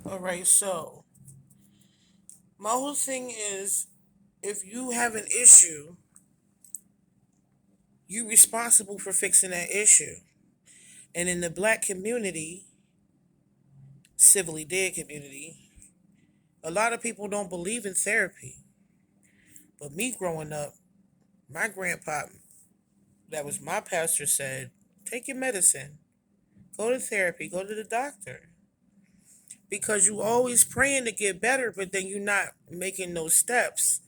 All right, so my whole thing is if you have an issue, you responsible for fixing that issue. And in the black community, civilly dead community, a lot of people don't believe in therapy. But me growing up, my grandpa, that was my pastor, said, take your medicine, go to therapy, go to the doctor. Because you always praying to get better, but then you're not making those steps.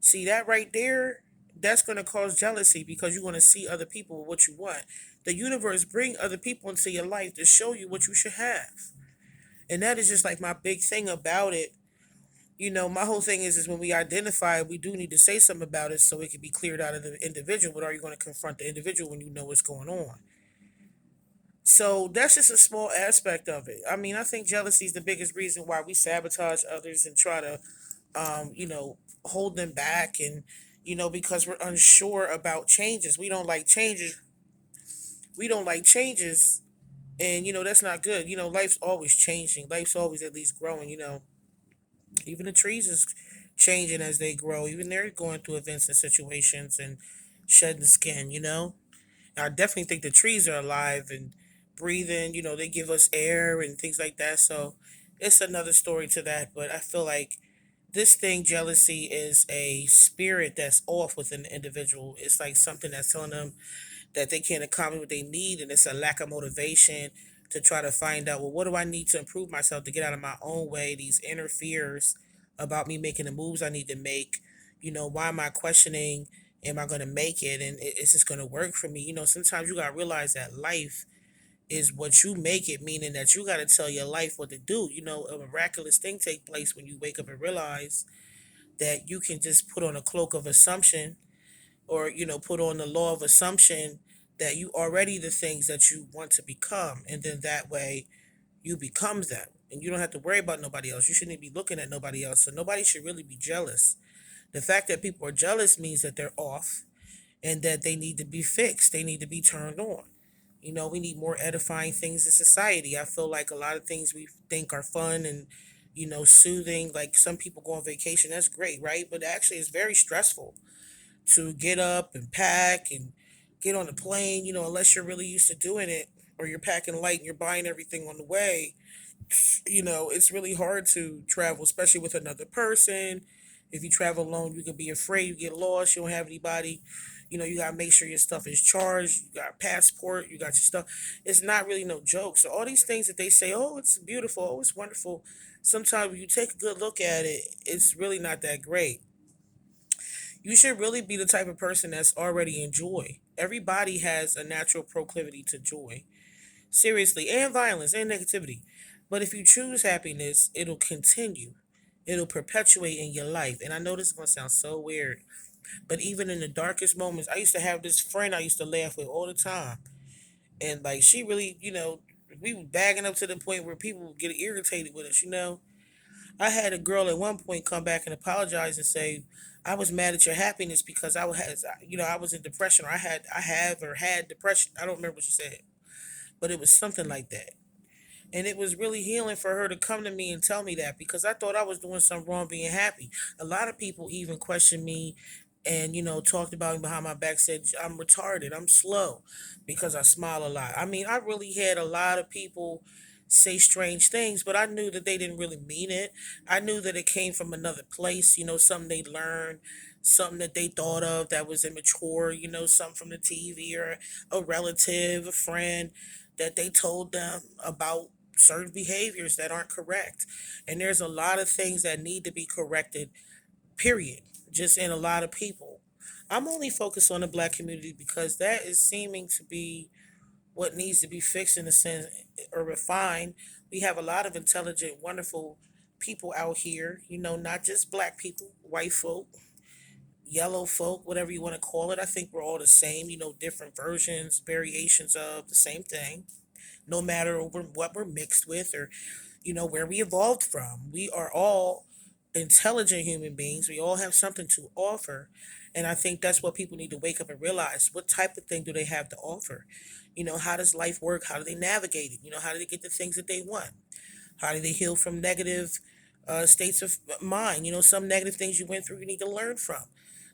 See that right there? That's going to cause jealousy because you want to see other people with what you want. The universe bring other people into your life to show you what you should have. And that is just like my big thing about it. My whole thing is when we identify, we do need to say something about it so it can be cleared out of the individual. But are you going to confront the individual when you know what's going on? So that's just a small aspect of it. I mean, I think jealousy is the biggest reason why we sabotage others and try to, hold them back, and because we're unsure about changes. We don't like changes. We don't like changes, and that's not good. Life's always changing. Life's always at least growing. Even the trees is changing as they grow. Even they're going through events and situations and shedding skin. I definitely think the trees are alive and breathing. They give us air and things like that. So it's another story to that. But I feel like this thing, jealousy, is a spirit that's off within the individual. It's like something that's telling them that they can't accomplish what they need, and it's a lack of motivation to try to find out, well, what do I need to improve myself to get out of my own way? These inner fears about me making the moves I need to make. Why am I questioning? Am I going to make it? And is this going to work for me? Sometimes you got to realize that life is what you make it, meaning that you got to tell your life what to do. A miraculous thing take place when you wake up and realize that you can just put on a cloak of assumption, or put on the law of assumption that you already the things that you want to become, and then that way you become them, and you don't have to worry about nobody else. You shouldn't be looking at nobody else, so nobody should really be jealous. The fact that people are jealous means that they're off and that they need to be fixed. They need to be turned on. We need more edifying things in society. I feel like a lot of things we think are fun and soothing, like some people go on vacation, that's great, right? But actually it's very stressful to get up and pack and get on the plane, unless you're really used to doing it, or you're packing light and you're buying everything on the way. It's really hard to travel, especially with another person. If you travel alone, you can be afraid, you get lost, you don't have anybody. You gotta make sure your stuff is charged, you got a passport, you got your stuff. It's not really no joke. So all these things that they say, oh, it's beautiful, oh, it's wonderful. Sometimes when you take a good look at it, it's really not that great. You should really be the type of person that's already in joy. Everybody has a natural proclivity to joy, seriously, and violence and negativity. But if you choose happiness, it'll continue. It'll perpetuate in your life. And I know this is going to sound so weird, but even in the darkest moments, I used to have this friend I used to laugh with all the time. And like, she really, we were bagging up to the point where people would get irritated with us. I had a girl at one point come back and apologize and say, I was mad at your happiness because I was in depression, or I have or had depression. I don't remember what she said, but it was something like that. And it was really healing for her to come to me and tell me that, because I thought I was doing something wrong being happy. A lot of people even questioned me and, talked about me behind my back, said I'm retarded, I'm slow because I smile a lot. I mean, I really had a lot of people say strange things, but I knew that they didn't really mean it. I knew that it came from another place, something they learned, something that they thought of that was immature, something from the TV, or a relative, a friend, that they told them about certain behaviors that aren't correct. And there's a lot of things that need to be corrected, period, just in a lot of people. I'm only focused on the black community because that is seeming to be what needs to be fixed in a sense, or refined. We have a lot of intelligent, wonderful people out here, not just black people, white folk, yellow folk, whatever you want to call it. I think we're all the same, different versions, variations of the same thing, no matter what we're mixed with, or where we evolved from. We are all intelligent human beings. We all have something to offer. And I think that's what people need to wake up and realize. What type of thing do they have to offer? How does life work? How do they navigate it? How do they get the things that they want? How do they heal from negative states of mind? Some negative things you went through, you need to learn from.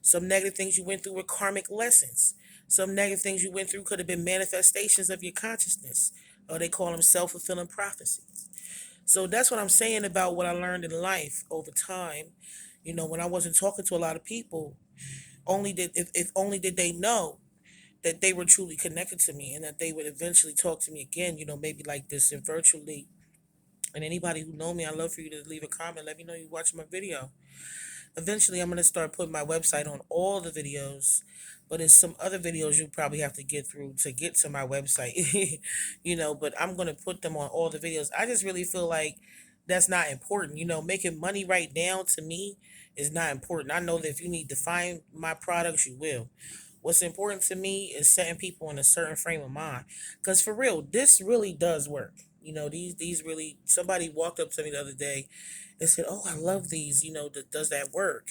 Some negative things you went through were karmic lessons. Some negative things you went through could have been manifestations of your consciousness. Or they call them self fulfilling prophecies. So that's what I'm saying about what I learned in life over time. When I wasn't talking to a lot of people, only did if only did they know that they were truly connected to me and that they would eventually talk to me again, maybe like this and virtually. And anybody who know me, I love for you to leave a comment. Let me know you watch my video. Eventually, I'm going to start putting my website on all the videos, but there's some other videos you probably have to get through to get to my website, but I'm going to put them on all the videos. I just really feel like that's not important. Making money right now to me is not important. I know that if you need to find my products, you will. What's important to me is setting people in a certain frame of mind. Because for real, this really does work. These really, somebody walked up to me the other day and said, "Oh, I love these. Does that work?"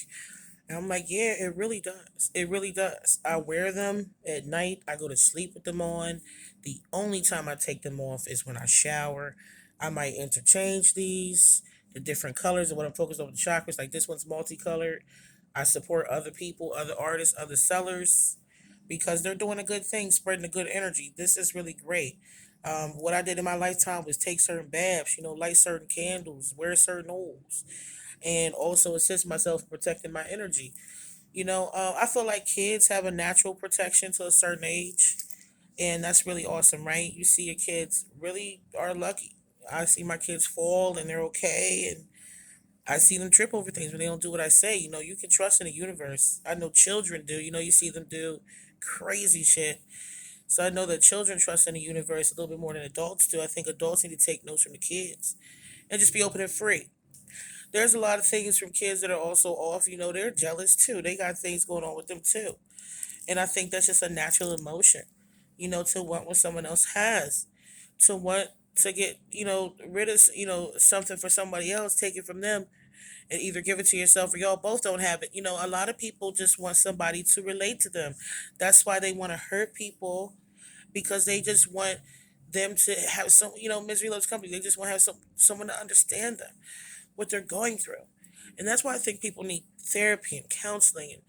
And I'm like, "Yeah, it really does. It really does. I wear them at night. I go to sleep with them on. The only time I take them off is when I shower. I might interchange these, the different colors of what I'm focused on the chakras. Like this one's multicolored. I support other people, other artists, other sellers because they're doing a good thing, spreading a good energy. This is really great. What I did in my lifetime was take certain baths, light certain candles, wear certain oils, and also assist myself in protecting my energy. I feel like kids have a natural protection to a certain age, and that's really awesome, right? You see your kids really are lucky. I see my kids fall and they're okay, and I see them trip over things when they don't do what I say. You can trust in the universe. I know children do. You see them do crazy shit. So I know that children trust in the universe a little bit more than adults do. I think adults need to take notes from the kids and just be open and free. There's a lot of things from kids that are also off. They're jealous too. They got things going on with them too. And I think that's just a natural emotion, to want what someone else has, to want to get, rid of, something for somebody else, take it from them and either give it to yourself or y'all both don't have it. A lot of people just want somebody to relate to them. That's why they want to hurt people because they just want them to have some, misery loves company. They just want to have someone to understand them, what they're going through. And that's why I think people need therapy and counseling. And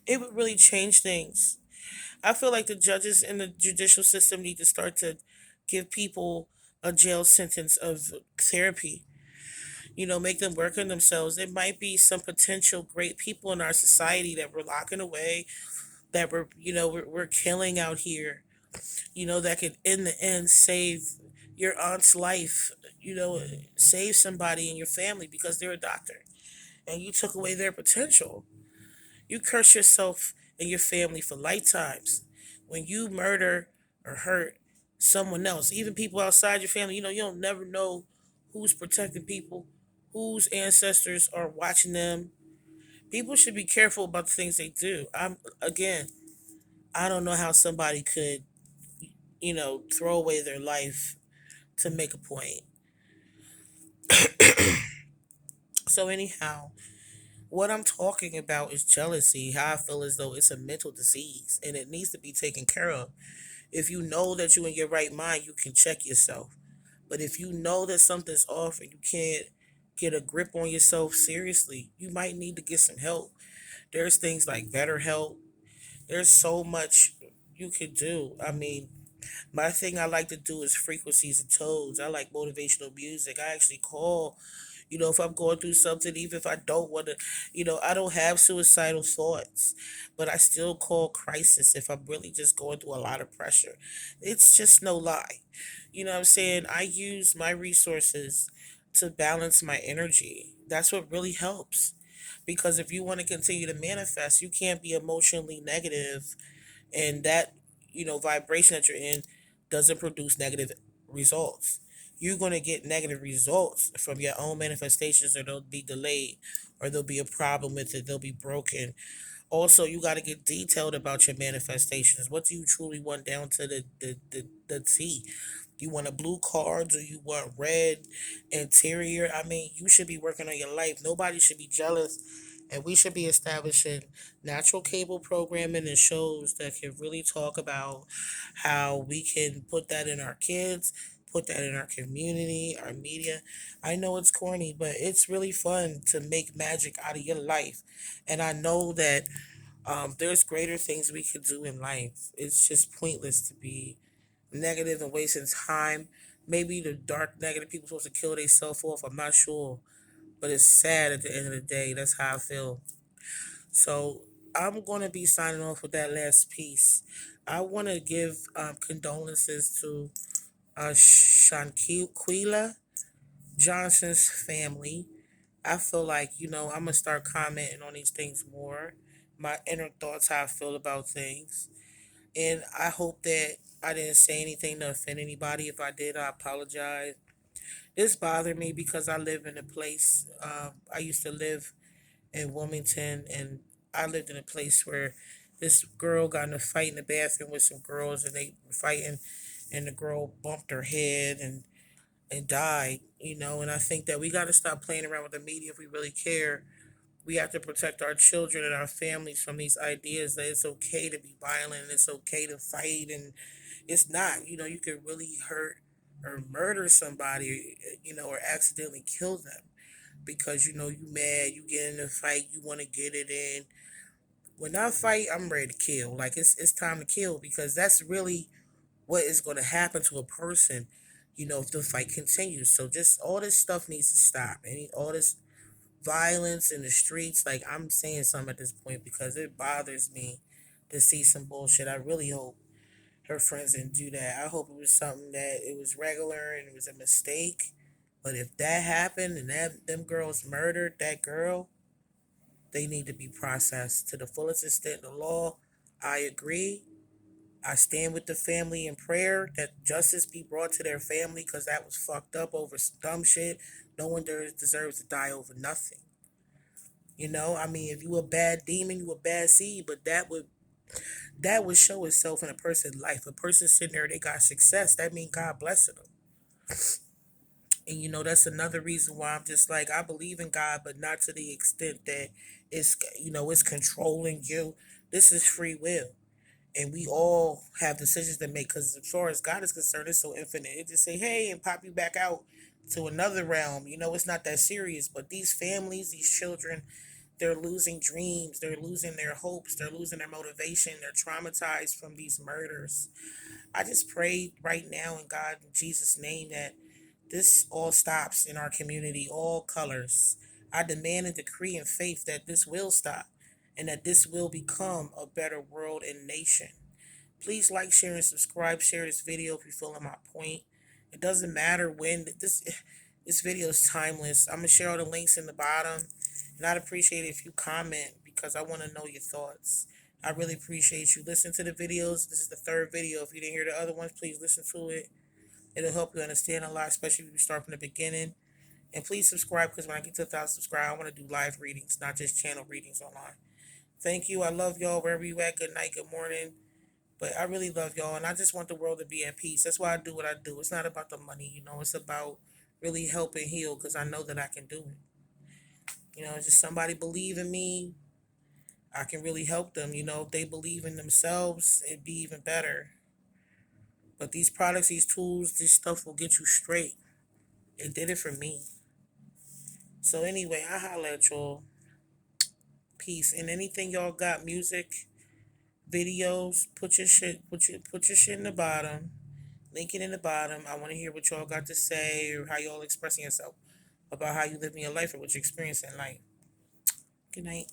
it would really change things. I feel like the judges in the judicial system need to start to give people a jail sentence of therapy. Make them work on themselves. There might be some potential great people in our society that we're locking away, that we're killing out here, that could in the end save your aunt's life, save somebody in your family because they're a doctor and you took away their potential. You curse yourself and your family for lifetimes. When you murder or hurt someone else, even people outside your family, you don't never know who's protecting people, whose ancestors are watching them. People should be careful about the things they do. Again, I don't know how somebody could, throw away their life to make a point. So anyhow, what I'm talking about is jealousy. How I feel as though it's a mental disease and it needs to be taken care of. If you know that you're in your right mind, you can check yourself. But if you know that something's off and you can't get a grip on yourself seriously, you might need to get some help. There's things like better help. There's so much you could do. I mean, my thing I like to do is frequencies and tones. I like motivational music. I actually call, if I'm going through something, even if I don't want to, I don't have suicidal thoughts, but I still call crisis if I'm really just going through a lot of pressure. It's just no lie. You know what I'm saying? I use my resources to balance my energy. That's what really helps. Because if you want to continue to manifest, you can't be emotionally negative and that vibration that you're in doesn't produce negative results. You're going to get negative results from your own manifestations, or they'll be delayed, or there'll be a problem with it, they'll be broken. Also, you got to get detailed about your manifestations. What do you truly want down to the T? You want a blue card? Do you want red interior? I mean, you should be working on your life. Nobody should be jealous. And we should be establishing natural cable programming and shows that can really talk about how we can put that in our kids, put that in our community, our media. I know it's corny, but it's really fun to make magic out of your life. And I know that there's greater things we could do in life. It's just pointless to be negative and wasting time. Maybe the dark negative people supposed to kill themselves off. I'm not sure. But it's sad at the end of the day. That's how I feel. So I'm going to be signing off with that last piece. I want to give condolences to Shanquella Johnson's family. I feel like, I'm going to start commenting on these things more. My inner thoughts, how I feel about things. And I hope that I didn't say anything to offend anybody. If I did, I apologize. This bothered me because I live in a place, I used to live in Wilmington, and I lived in a place where this girl got in a fight in the bathroom with some girls, and they were fighting, and the girl bumped her head and died. And I think that we got to stop playing around with the media if we really care. We have to protect our children and our families from these ideas that it's okay to be violent and it's okay to fight, and it's not. You could really hurt or murder somebody, or accidentally kill them because you mad, you get in a fight, you want to get it in. When I fight, I'm ready to kill. Like it's time to kill because that's really what is going to happen to a person, if the fight continues. So just all this stuff needs to stop. And all this violence in the streets, like I'm saying something at this point because it bothers me to see some bullshit. I really hope her friends didn't do that. I hope it was something that it was regular and it was a mistake. But if that happened and them girls murdered that girl, they need to be processed to the fullest extent of the law. I agree. I stand with the family in prayer that justice be brought to their family because that was fucked up over some dumb shit. No one deserves to die over nothing. I mean, if you a bad demon, you a bad seed, but that would show itself in a person's life. A person sitting there, they got success. That means God blessing them. And that's another reason why I'm just like I believe in God, but not to the extent that it's controlling you. This is free will, and we all have decisions to make. Because as far as God is concerned, it's so infinite. It just say hey and pop you back out to another realm. It's not that serious. But these families, these children, they're losing dreams. They're losing their hopes. They're losing their motivation. They're traumatized from these murders. I just pray right now in God, in Jesus' name, that this all stops in our community, all colors. I demand and decree in faith that this will stop and that this will become a better world and nation. Please like, share, and subscribe. Share this video if you're feeling my point. It doesn't matter when this video is timeless. I'm gonna share all the links in the bottom, and I'd appreciate it if you comment because I want to know your thoughts. I really appreciate you. Listen to the videos. This is the third video. If you didn't hear the other ones, please listen to it. It'll help you understand a lot, especially if you start from the beginning. And please subscribe because when I get to 1,000 subscribers, I want to do live readings, not just channel readings online. Thank you. I love y'all wherever you at. Good night, good morning. But I really love y'all, and I just want the world to be at peace. That's why I do what I do. It's not about the money, It's about really helping heal because I know that I can do it. Just somebody believe in me, I can really help them. If they believe in themselves, it'd be even better. But these products, these tools, this stuff will get you straight. It did it for me. So anyway, I holla at y'all. Peace. And anything y'all got, music, videos, put your shit in the bottom. Link it in the bottom. I want to hear what y'all got to say or how y'all expressing yourself about how you live in your life or what you're experiencing in life. Good night.